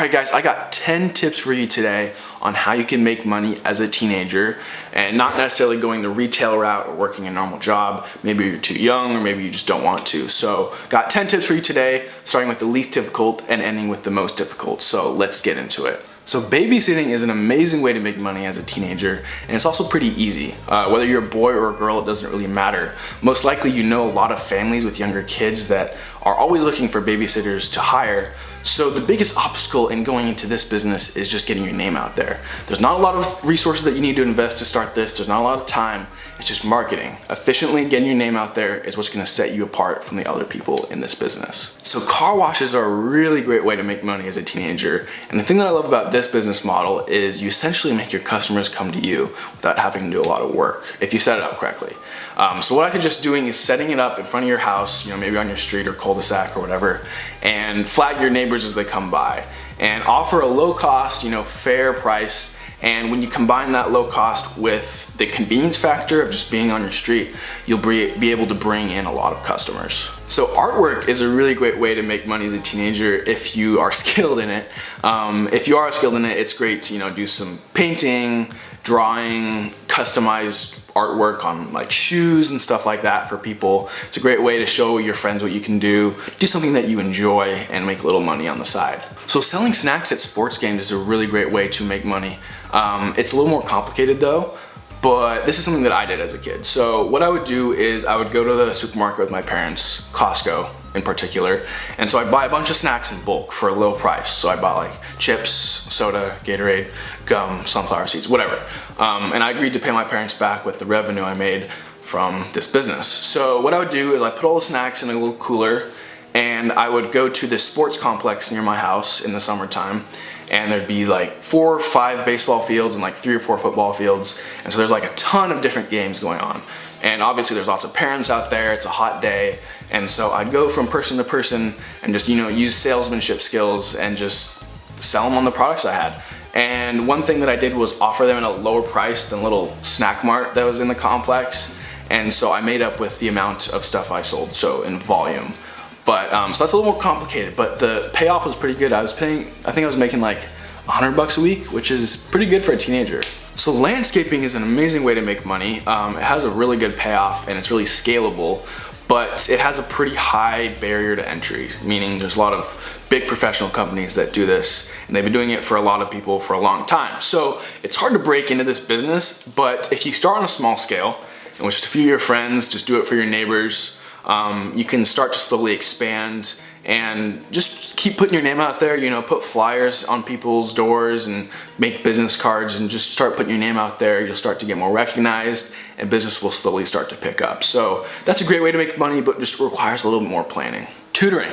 Alright guys, I got 10 tips for you today on how you can make money as a teenager and not necessarily going the retail route or working a normal job. Maybe you're too young or maybe you just don't want to. So got 10 tips for you today, starting with the least difficult and ending with the most difficult. So let's get into it. So babysitting is an amazing way to make money as a teenager, and it's also pretty easy. Whether you're a boy or a girl, it doesn't really matter. Most likely you know a lot of families with younger kids that are always looking for babysitters to hire. So the biggest obstacle in going into this business is just getting your name out there. There's not a lot of resources that you need to invest to start this. There's not a lot of time. It's just marketing. Efficiently getting your name out there is what's gonna set you apart from the other people in this business. So car washes are a really great way to make money as a teenager. And the thing that I love about this business model is you essentially make your customers come to you without having to do a lot of work if you set it up correctly. So what I suggest doing is setting it up in front of your house, maybe on your street or cul-de-sac or whatever, and flag your neighbors as they come by and offer a low cost, fair price. And when you combine that low cost with the convenience factor of just being on your street, you'll be able to bring in a lot of customers. So artwork is a really great way to make money as a teenager if you are skilled in it. If you are skilled in it, it's great to do some painting, drawing, customized artwork on like shoes and stuff like that for people. It's a great way to show your friends what you can do something that you enjoy and make a little money on the side. So selling snacks at sports games is a really great way to make money. It's a little more complicated though, but this is something that I did as a kid. So what I would do is I would go to the supermarket with my parents, Costco in particular, and so I'd buy a bunch of snacks in bulk for a low price. So I bought like chips, soda, Gatorade, gum, sunflower seeds, whatever. And I agreed to pay my parents back with the revenue I made from this business. So what I would do is I put all the snacks in a little cooler and I would go to this sports complex near my house in the summertime, and there'd be like 4 or 5 baseball fields and like 3 or 4 football fields. And so there's like a ton of different games going on. And obviously there's lots of parents out there, it's a hot day. And so I'd go from person to person and just, use salesmanship skills and just sell them on the products I had. And one thing that I did was offer them at a lower price than little snack mart that was in the complex. And so I made up with the amount of stuff I sold, so in volume. But so that's a little more complicated, but the payoff was pretty good. I think I was making like $100 a week, which is pretty good for a teenager. So landscaping is an amazing way to make money. It has a really good payoff and it's really scalable, but it has a pretty high barrier to entry, meaning there's a lot of big professional companies that do this, and they've been doing it for a lot of people for a long time. So it's hard to break into this business, but if you start on a small scale, and with just a few of your friends, just do it for your neighbors, you can start to slowly expand and just keep putting your name out there, put flyers on people's doors and make business cards and just start putting your name out there. You'll start to get more recognized and business will slowly start to pick up. So that's a great way to make money, but just requires a little bit more planning. Tutoring.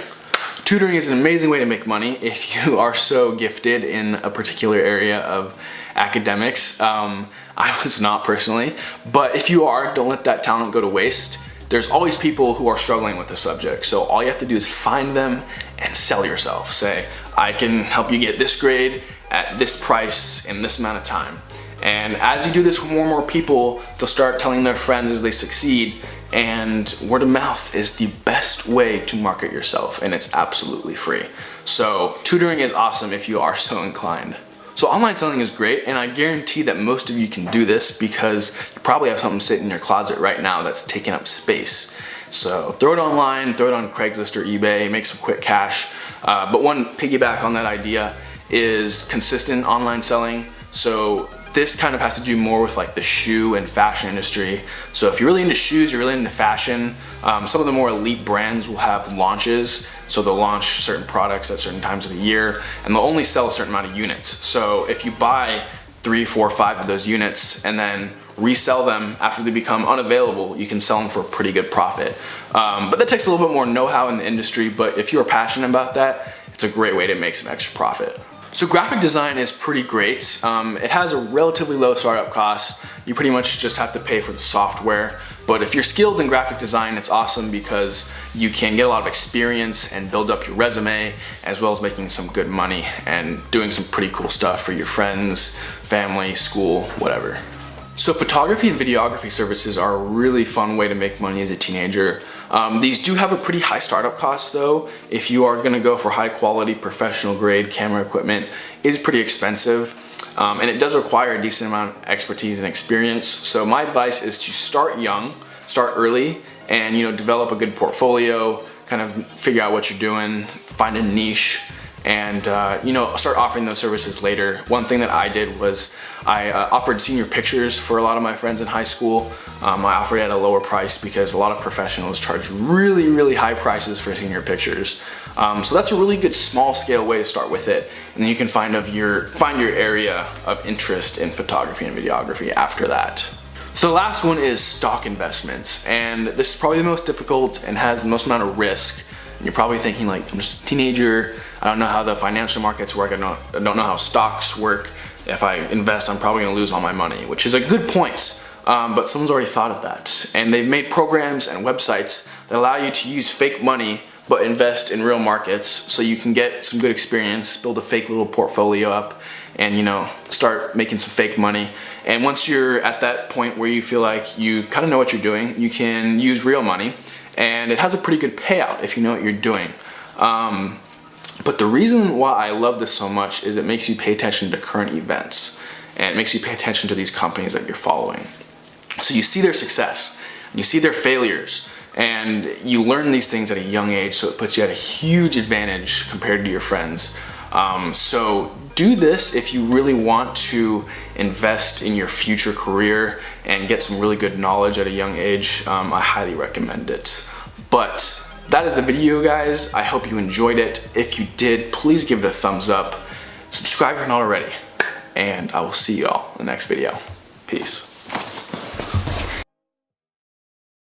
Tutoring is an amazing way to make money if you are so gifted in a particular area of academics. I was not personally, but if you are, don't let that talent go to waste. There's always people who are struggling with the subject, so all you have to do is find them and sell yourself. Say, I can help you get this grade at this price in this amount of time. And as you do this with more and more people, they'll start telling their friends as they succeed, and word of mouth is the best way to market yourself, and it's absolutely free. So tutoring is awesome if you are so inclined. So online selling is great, and I guarantee that most of you can do this because you probably have something sitting in your closet right now that's taking up space. So throw it online, throw it on Craigslist or eBay, make some quick cash. But one piggyback on that idea is consistent online selling. So this kind of has to do more with like the shoe and fashion industry. So if you're really into shoes, you're really into fashion, some of the more elite brands will have launches. So they'll launch certain products at certain times of the year, and they'll only sell a certain amount of units. So if you buy 3, 4, 5 of those units and then resell them after they become unavailable, you can sell them for a pretty good profit. But that takes a little bit more know-how in the industry, but if you're passionate about that, it's a great way to make some extra profit. So graphic design is pretty great. It has a relatively low startup cost. You pretty much just have to pay for the software. But if you're skilled in graphic design, it's awesome because you can get a lot of experience and build up your resume, as well as making some good money and doing some pretty cool stuff for your friends, family, school, whatever. So photography and videography services are a really fun way to make money as a teenager. These do have a pretty high startup cost though. If you are gonna go for high quality professional grade camera equipment, it is pretty expensive. And it does require a decent amount of expertise and experience. So my advice is to start young, start early, and develop a good portfolio, kind of figure out what you're doing, find a niche, and start offering those services later. One thing that I did was I offered senior pictures for a lot of my friends in high school. I offered it at a lower price because a lot of professionals charge really, really high prices for senior pictures. So that's a really good small scale way to start with it, and then you can find your area of interest in photography and videography after that. So the last one is stock investments, and this is probably the most difficult and has the most amount of risk. And you're probably thinking, like, I'm just a teenager, I don't know how the financial markets work, I don't know how stocks work. If I invest, I'm probably gonna lose all my money, which is a good point, but someone's already thought of that. And they've made programs and websites that allow you to use fake money but invest in real markets so you can get some good experience, build a fake little portfolio up, and start making some fake money. And once you're at that point where you feel like you kind of know what you're doing, you can use real money, and it has a pretty good payout if you know what you're doing. But the reason why I love this so much is it makes you pay attention to current events, and it makes you pay attention to these companies that you're following. So you see their success, and you see their failures, and you learn these things at a young age, so it puts you at a huge advantage compared to your friends. So do this if you really want to invest in your future career and get some really good knowledge at a young age. I highly recommend it. But that is the video, guys. I hope you enjoyed it. If you did, please give it a thumbs up. Subscribe if you're not already. And I will see you all in the next video. Peace.